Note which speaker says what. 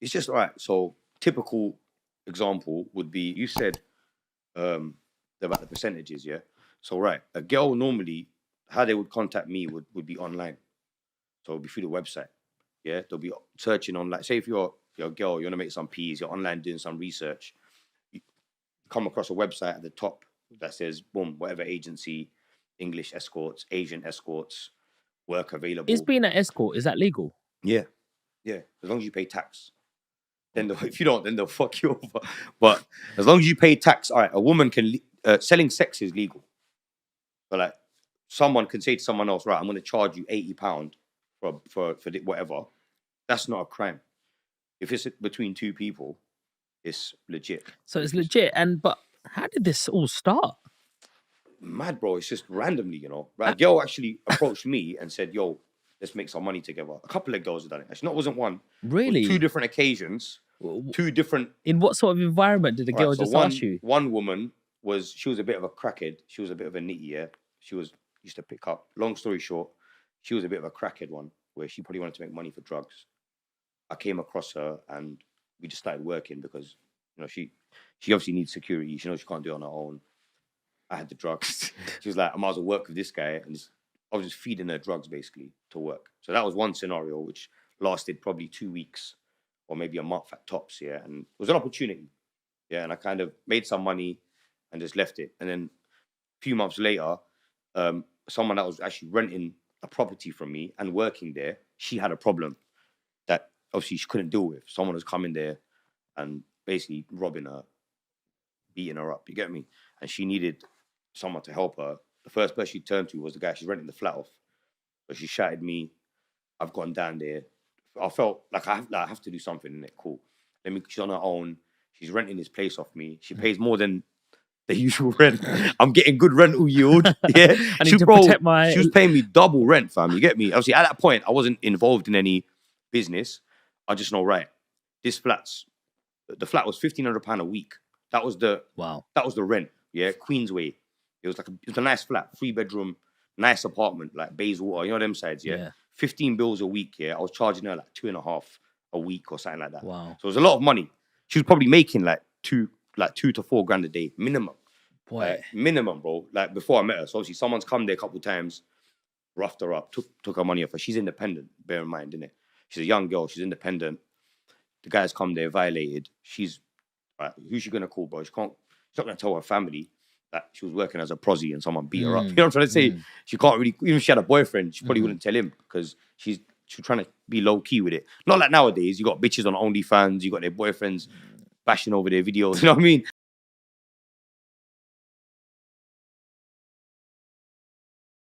Speaker 1: It's just all right. So typical example would be you said about the percentages, yeah. So right, a girl normally how they would contact me would be online. So it'll be through the website. Yeah, they'll be searching on like say if you're a girl, you want to make some peas, you're online doing some research, you come across a website at the top that says boom, whatever agency, English escorts, Asian escorts, work
Speaker 2: Is
Speaker 1: available.
Speaker 2: being an escort, is that legal?
Speaker 1: Yeah, yeah. As long as you pay tax. Then if you don't, then they'll fuck you over. But as long as you pay tax, all right, a woman can selling sex is legal. But like someone can say to someone else, right, I'm going to charge you £80 for whatever. That's not a crime. If it's between two people, it's legit.
Speaker 2: So it's legit. But how did this all start?
Speaker 1: Mad, bro. It's just randomly, you know. Right, a girl actually approached me and said, "Yo, let's make some money together." A couple of girls have done it. Actually, not wasn't one.
Speaker 2: Really?
Speaker 1: Two different occasions. Two different.
Speaker 2: In what sort of environment did the girl just ask you?
Speaker 1: One woman she was a bit of a crackhead. She was a bit of a nitty, yeah. She used to pick up. Long story short, she was a bit of a crackhead one where she probably wanted to make money for drugs. I came across her and we just started working because you know she obviously needs security. She knows she can't do it on her own. I had the drugs. She was like, I might as well work with this guy, and I was just feeding her drugs basically to work. So that was one scenario which lasted probably 2 weeks or maybe a month at tops, yeah. And it was an opportunity, yeah. And I kind of made some money and just left it. And then a few months later, someone that was actually renting a property from me and working there, she had a problem that obviously she couldn't deal with. Someone was coming there and basically robbing her, beating her up. You get me? And she needed someone to help her. The first person she turned to was the guy she's renting the flat off. So she shouted me. I've gone down there. I felt like I have to do something in it. Cool. She's on her own. She's renting this place off me. She pays more than the usual rent. I'm getting good rental yield. Yeah.
Speaker 2: I need to protect my...
Speaker 1: She was paying me double rent, fam. You get me? Obviously, at that point, I wasn't involved in any business. I just know, right, the flat was £1,500 a week. That was the rent. Yeah, Queensway. It was a nice flat, 3-bedroom, nice apartment, like Bayswater. You know them sides, yeah? 15 bills a week, yeah. I was charging her like 2.5 a week or something like that.
Speaker 2: Wow.
Speaker 1: So it was a lot of money. She was probably making like 2 to 4 grand a day minimum.
Speaker 2: Boy.
Speaker 1: Minimum, bro. Like before I met her. So obviously someone's come there a couple of times, roughed her up, took her money off her. She's independent, bear in mind, innit? She's a young girl, she's independent. The guy's come there, violated. She's right, who's she gonna call, bro? She's not gonna tell her family that she was working as a prosy and someone beat her up. You know what I'm trying to say? She can't really, even if she had a boyfriend, she probably wouldn't tell him because she's trying to be low key with it. Not like nowadays, you got bitches on OnlyFans, you got their boyfriends bashing over their videos, you know what I mean?